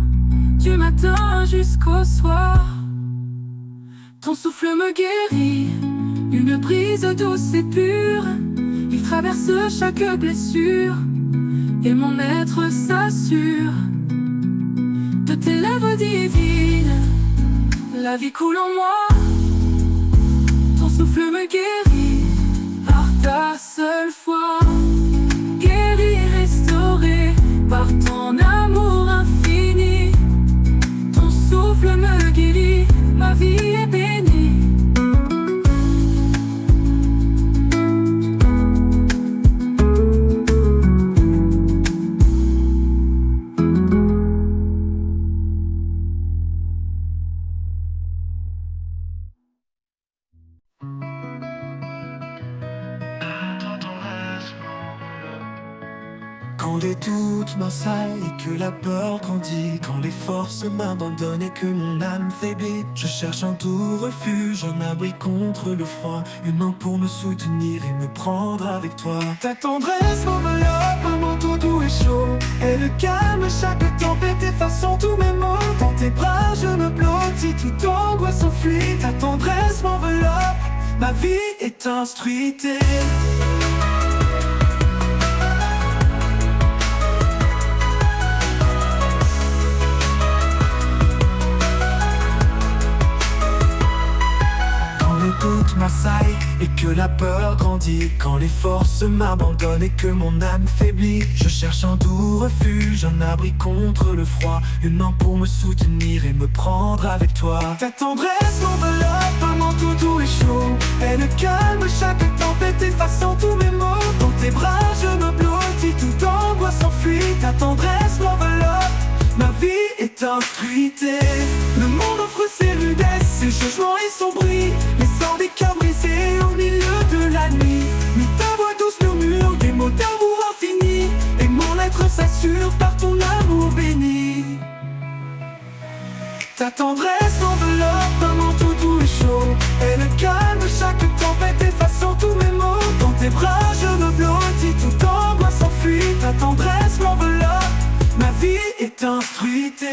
du matin jusqu'au soir. Ton souffle me guérit, une brise douce et pure. Il traverse chaque blessure, et mon être s'assure de tes lèvres divines. La vie coule en moi, ton souffle me guérit par ta seule foi. Guéri, restauré par ton amour infini. Ton souffle me guérit, ma vie est bénie. Quand les doutes m'assaillent et que la peur grandit, quand les forces m'abandonnent et que mon âme faiblit, je cherche un doux refuge, un abri contre le froid, une main pour me soutenir et me prendre avec toi. Ta tendresse m'enveloppe, un manteau doux et chaud, elle calme chaque tempête, effaçant tous mes maux. Dans tes bras je me blottis, toute angoisse s'enfuit. Ta tendresse m'enveloppe, ma vie est instruite. Toute m'assaille et que la peur grandit, quand les forces m'abandonnent et que mon âme faiblit, je cherche un doux refuge, un abri contre le froid, une main pour me soutenir et me prendre avec toi. Ta tendresse m'enveloppe, un manteau doux et chaud, elle calme chaque tempête, effaçant tous mes maux. Dans tes bras je me blottis, toute angoisse s'enfuit. Ta tendresse m'enveloppe, ma vie est instruite. Le monde offre ses rudesses, ses jugements et son bruit, laissant des cœurs brisés au milieu de la nuit. Mais ta voix douce murmure des mots d'amour infini, et mon être s'assure par ton amour béni. Ta tendresse m'enveloppe, un manteau doux et chaud, elle calme chaque tempête, effaçant tous mes maux. Dans tes bras je me blottis, toute angoisse s'enfuit. Ta tendresse m'enveloppe, ma vie est instruite.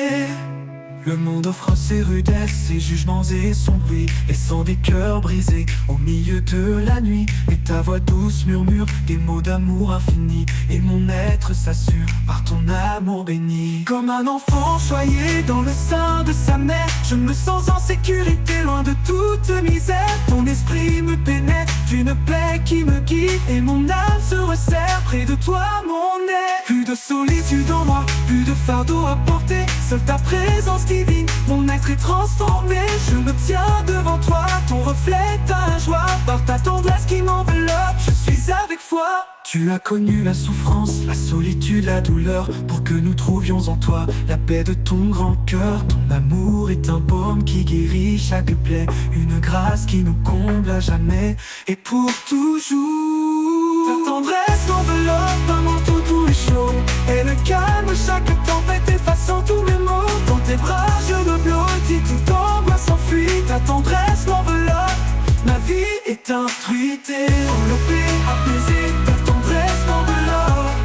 Le monde offre ses rudesses, ses jugements et son bruit, laissant des cœurs brisés au milieu de la nuit. Et ta voix douce murmure des mots d'amour infini, et mon être s'assure par ton amour béni. Comme un enfant choyé dans le sein de sa mère, je me sens en sécurité, loin de toute misère. Ton esprit me pénètre d'une paix qui me guide et mon âme se resserre près de toi, mon aide. Plus de solitude en moi, plus de fardeau à porter, seule ta présence divine, mon être est transformé. Je me tiens devant toi, ton reflet, ta joie, par ta tendresse qui m'enveloppe, je suis avec foi. Tu as connu la souffrance, la solitude, la douleur, pour que nous trouvions en toi la paix de ton grand cœur. Ton amour est un baume qui guérit chaque plaie, une grâce qui nous comble à jamais et pour toujours. Ta tendresse m'enveloppe, un manteau tout est chaud, elle calme chaque tempête, effaçant tous mes maux. Dans tes bras je me blottis, toute angoisse s'enfuit. Ta tendresse m'enveloppe, ma vie est instruite et enveloppée, apaisée. Ta tendresse m'enveloppe,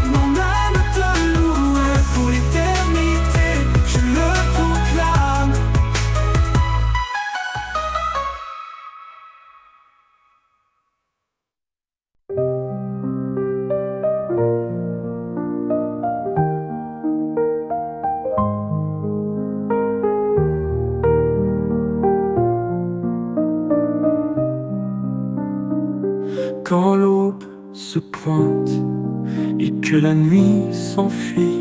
mon âme te loue pour l'éternité, je le proclame. Quand l'aube se pointe et que la nuit s'enfuit,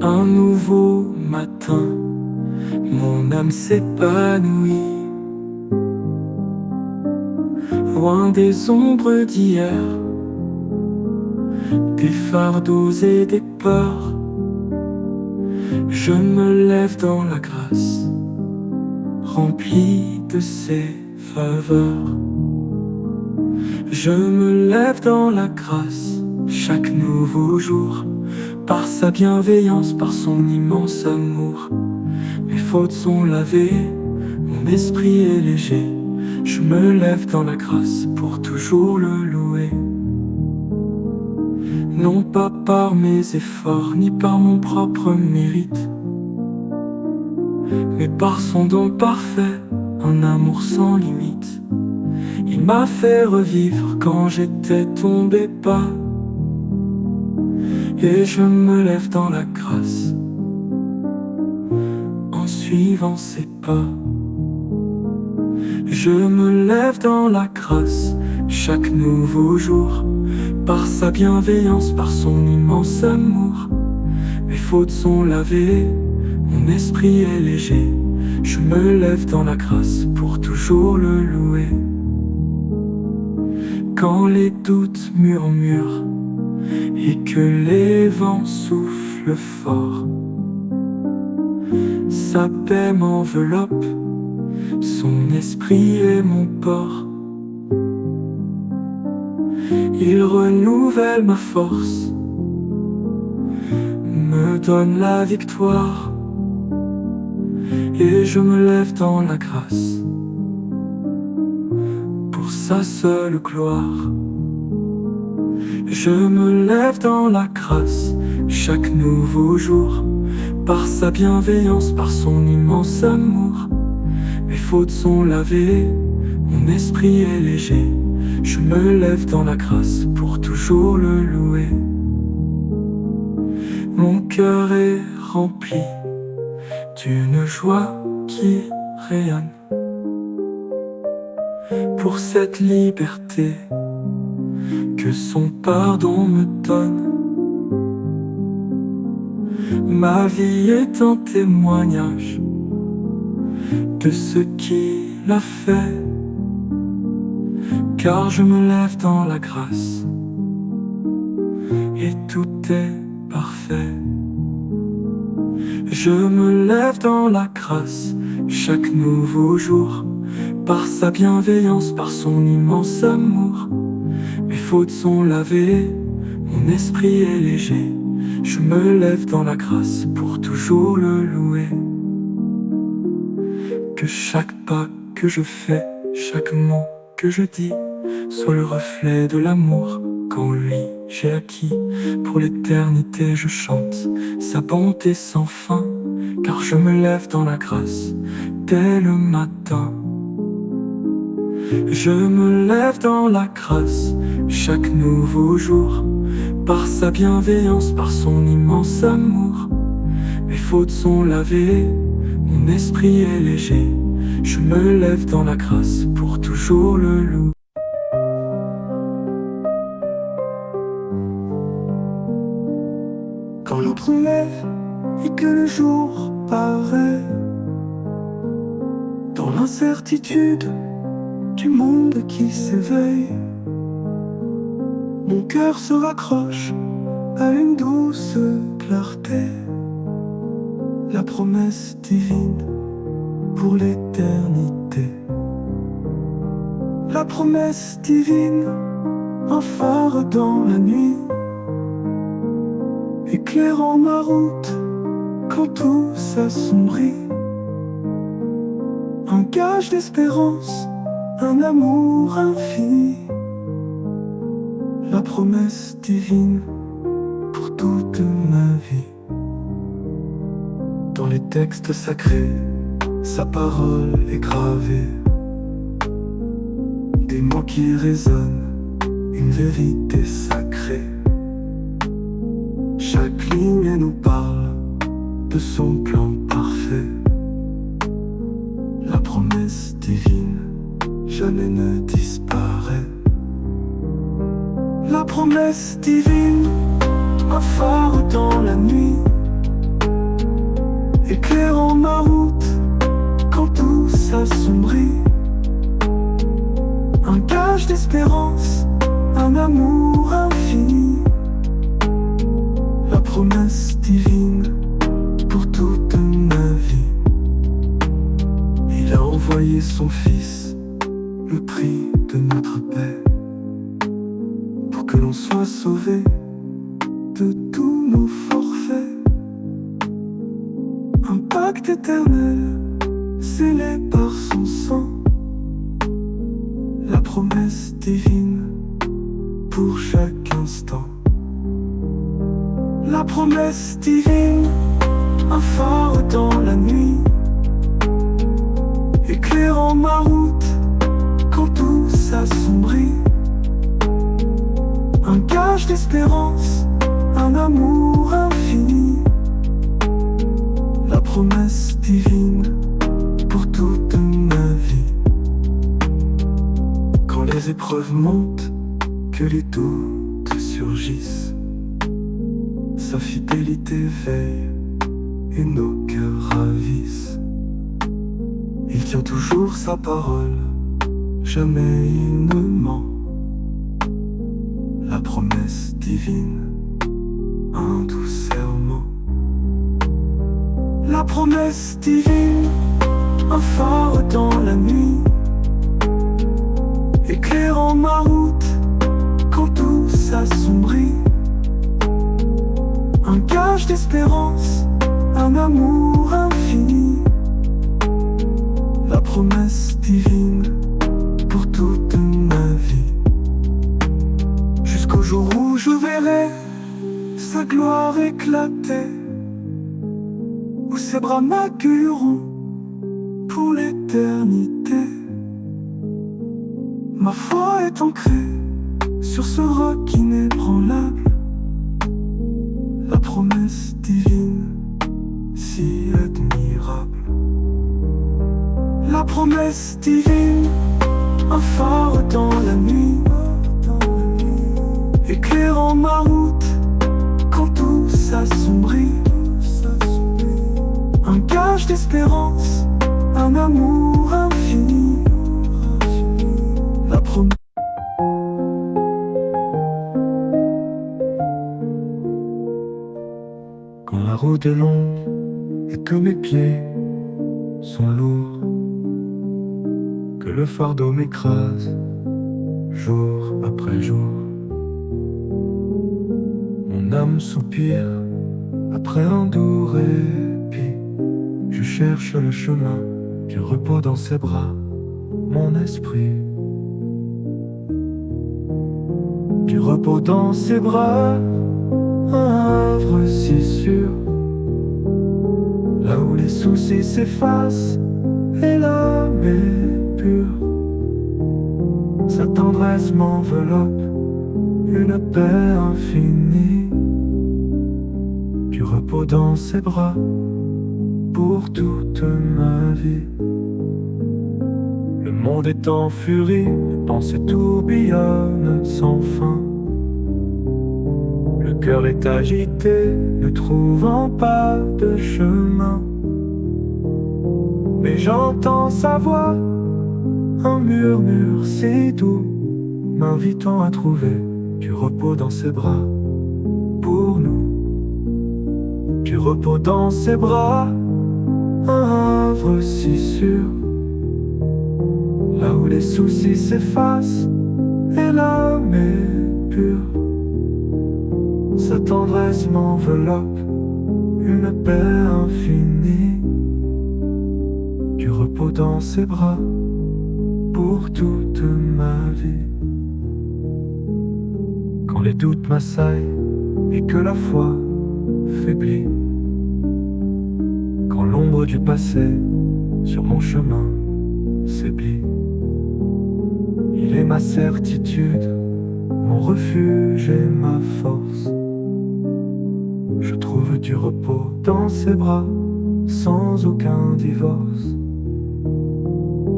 un nouveau matin, mon âme s'épanouit. Loin des ombres d'hier, des fardeaux et des peurs, je me lève dans la grâce, rempli de ses faveurs. Je me lève dans la grâce chaque nouveau jour, par sa bienveillance, par son immense amour. Mes fautes sont lavées, mon esprit est léger. Je me lève dans la grâce pour toujours le louer. Non pas par mes efforts, ni par mon propre mérite, mais par son don parfait, un amour sans limite. Il m'a fait revivre quand j'étais tombé bas, et je me lève dans la grâce en suivant ses pas. Je me lève dans la grâce chaque nouveau jour, par sa bienveillance, par son immense amour. Mes fautes sont lavées, mon esprit est léger. Je me lève dans la grâce pour toujours le louer. Quand les doutes murmurent et que les vents soufflent fort, sa paix m'enveloppe, son esprit est mon port. Il renouvelle ma force, me donne la victoire, et je me lève dans la grâce pour sa seule gloire. Je me lève dans la grâce chaque nouveau jour, par sa bienveillance, par son immense amour. Mes fautes sont lavées, mon esprit est léger. Je me lève dans la grâce pour toujours le louer. Mon cœur est rempli d'une joie qui rayonne pour cette liberté que son pardon me donne. Ma vie est un témoignage de ce qu'il a fait, car je me lève dans la grâce et tout est parfait. Je me lève dans la grâce chaque nouveau jour, par sa bienveillance, par son immense amour. Mes fautes sont lavées, mon esprit est léger. Je me lève dans la grâce pour toujours le louer. Que chaque pas que je fais, chaque mot que je dis, soit le reflet de l'amour qu'en lui j'ai acquis. Pour l'éternité je chante sa bonté sans fin, car je me lève dans la grâce dès le matin. Je me lève dans la grâce chaque nouveau jour, par sa bienveillance, par son immense amour. Mes fautes sont lavées, mon esprit est léger. Je me lève dans la grâce pour toujours le loup. Quand l'aube se lève et que le jour paraît, dans l'incertitude du monde qui s'éveille, mon cœur se raccroche à une douce clarté, la promesse divine pour l'éternité. La promesse divine, un phare dans la nuit, éclairant ma route quand tout s'assombrit. Un gage d'espérance, un amour infini. La promesse divine pour toute ma vie. Dans les textes sacrés, sa parole est gravée. Des mots qui résonnent, une vérité sacrée. Chaque ligne nous parle de son plan parfait. La promesse divine jamais ne disparaît. La promesse divine, un phare dans la nuit, éclairant ma route quand tout s'assombrit. Un gage d'espérance, un amour infini. La promesse divine pour toute ma vie. Il a envoyé son fils, le prix de notre paix, pour que l'on soit sauvé de tous nos forfaits. Un pacte éternel scellé par son sang. La promesse divine pour chaque instant. La promesse divine, un phare dans la nuit, éclairant ma route quand tout s'assombrit. Un gage d'espérance, un amour infini. La promesse divine pour toute ma vie. Quand les épreuves montent, que les doutes surgissent, sa fidélité veille et nos cœurs ravissent. Il tient toujours sa parole, jamais il ne ment. La promesse divine, un doux serment. La promesse divine, un phare dans la nuit, éclairant ma route quand tout s'assombrit. Un gage d'espérance, un amour infini. La promesse divine pour toute ma vie. Jusqu'au jour où je verrai sa gloire éclater, où ses bras m'accueilleront pour l'éternité. Ma foi est ancrée sur ce roc inébranlable. La promesse divine, si admirable. La promesse divine, un phare dans la nuit, éclairant ma route quand tout s'assombrit. Un gage d'espérance, un amour infini. La promesse. Quand la route est longue et que mes pieds sont lourds, que le fardeau m'écrase jour après jour, mon âme soupire après un doux répit. Je cherche le chemin qui repose dans ses bras, mon esprit. Qui repose dans ses bras, un havre si sûr, là où les soucis s'effacent et l'âme est pure. Sa tendresse m'enveloppe, une paix infinie, qui repose dans ses bras pour toute ma vie. monde est en furie, pensées tourbillonnent sans fin. Le cœur est agité, ne trouvant pas de chemin. Mais j'entends sa voix, un murmure si doux, m'invitant à trouver du repos dans ses bras. Pour nous, du repos dans ses bras, un havre si sûr, là où les soucis s'effacent et l'âme est pure. Sa tendresse m'enveloppe, une paix infinie, du repos dans ses bras pour toute ma vie. Quand les doutes m'assaillent et que la foi faiblit, quand l'ombre du passé sur mon chemin s'éblit, il est ma certitude, mon refuge et ma force. Je trouve du repos dans ses bras, sans aucun divorce.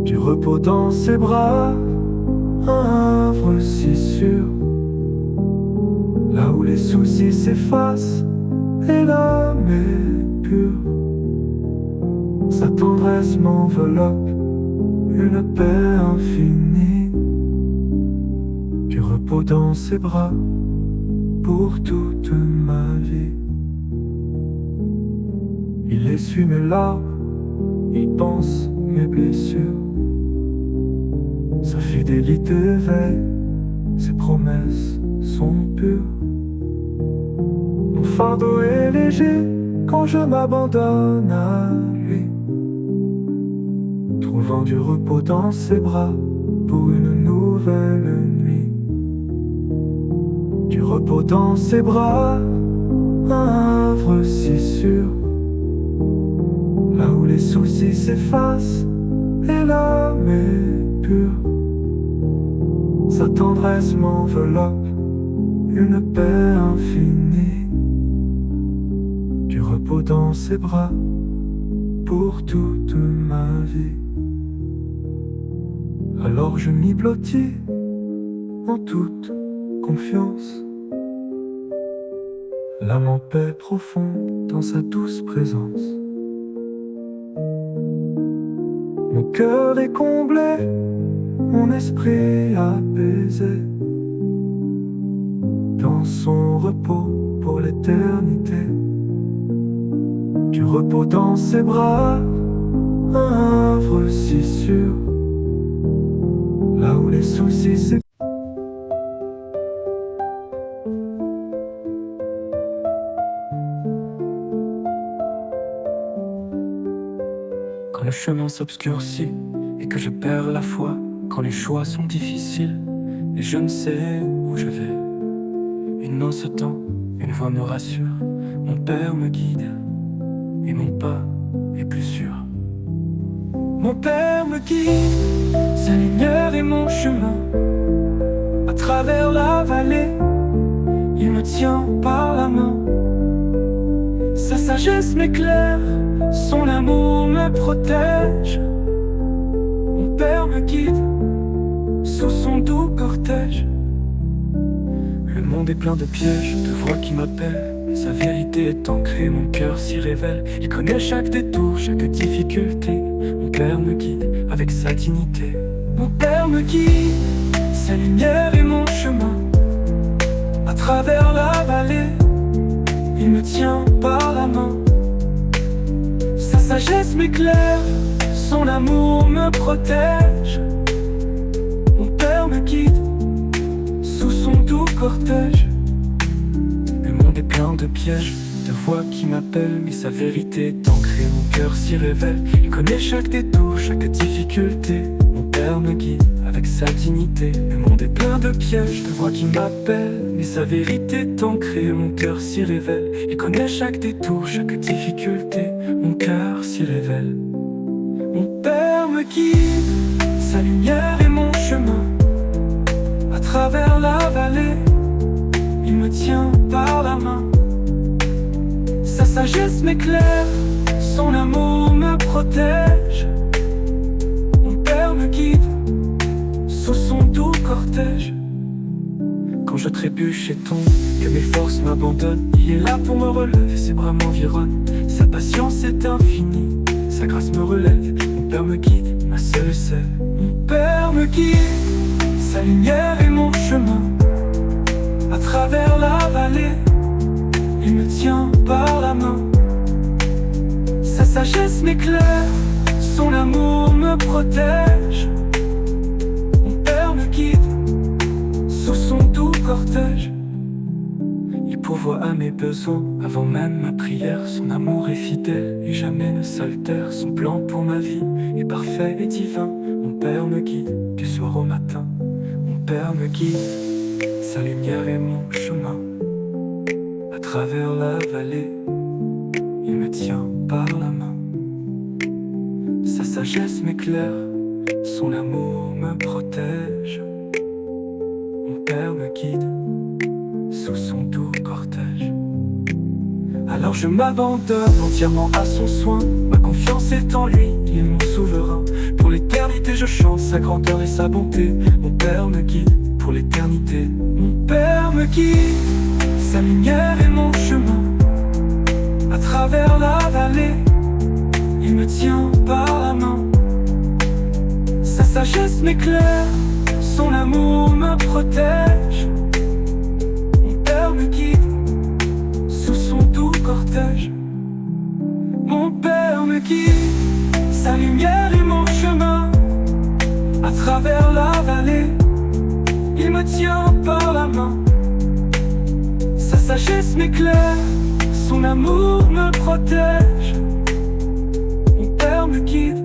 Du repos dans ses bras, un havre si sûr, là où les soucis s'effacent et l'âme est pure. Sa tendresse m'enveloppe, une paix infinie, du repos dans ses bras pour toute ma vie. Il essuie mes larmes, il pense mes blessures. Sa fidélité veille, ses promesses sont pures. Mon fardeau est léger quand je m'abandonne à lui, trouvant du repos dans ses bras pour une nouvelle nuit. Du repos dans ses bras, un havre si sûr, là où les soucis s'effacent et l'âme est pure. Sa tendresse m'enveloppe, une paix infinie, du repos dans ses bras pour toute ma vie. Alors je m'y blottis en toute confiance, l'âme en paix profonde dans sa douce présence. Mon cœur est comblé, mon esprit apaisé, dans son repos pour l'éternité. Du repos dans ses bras, un havre si sûr, là où les soucis s'effacent. Quand le chemin s'obscurcit et que je perds la foi, quand les choix sont difficiles et je ne sais où je vais, une main se tend, une voix me rassure, mon Père me guide et mon pas est plus sûr. Mon Père me guide, sa lumière est mon chemin, à travers la vallée, il me tient par la main. Sa sagesse m'éclaire, son amour me protège. Mon Père me guide sous son doux cortège. Le monde est plein de pièges, de voix qui m'appellent. Sa vérité est ancrée, mon cœur s'y révèle. Il connaît chaque détour, chaque difficulté. Mon Père me guide avec sa dignité. Mon Père me guide, sa lumière est mon chemin, à travers la vallée, il me tient par la main. Sa sagesse m'éclaire, son amour me protège. Mon Père me guide sous son doux cortège. Le monde est plein de pièges, de voix qui m'appellent, mais sa vérité est ancrée, mon cœur s'y révèle. Il connaît chaque détour, chaque difficulté. Mon Père me guide avec sa dignité. Le monde est plein de pièges, de voix qui m'appellent, mais sa vérité est ancrée, mon cœur s'y révèle. Il connaît chaque détour, chaque difficulté. Mon cœur s'y révèle. Mon Père me guide, sa lumière est mon chemin, à travers la vallée, il me tient par la main. Sa sagesse m'éclaire, son amour me protège. Mon Père me guide je trébuche et tombe, que mes forces m'abandonnent, il est là pour me relever, ses bras m'environnent. Sa patience est infinie, sa grâce me relève. Mon Père me guide, ma seule sœur. Mon Père me guide, sa lumière est mon chemin. À travers la vallée, il me tient par la main. Sa sagesse m'éclaire, son amour me protège. Mon Père me guide sous son doux cortège. Il pourvoit à mes besoins avant même ma prière. Son amour est fidèle et jamais ne s'altère. Son plan pour ma vie est parfait et divin. Mon Père me guide du soir au matin. Mon Père me guide, sa lumière est mon chemin. À travers la vallée, il me tient par la main. Sa sagesse m'éclaire, son amour me protège. Mon Père me guide sous son doux cortège. Alors je m'abandonne entièrement à son soin. Ma confiance est en lui, il est mon souverain. Pour l'éternité je chante sa grandeur et sa bonté. Mon Père me guide pour l'éternité. Mon Père me guide, sa lumière est mon chemin. À travers la vallée, il me tient par la main. Sa sagesse m'éclaire, son amour me protège. Mon Père me guide sous son doux cortège. Mon Père me guide, sa lumière est mon chemin. À travers la vallée, il me tient par la main. Sa sagesse m'éclaire, son amour me protège. Mon Père me guide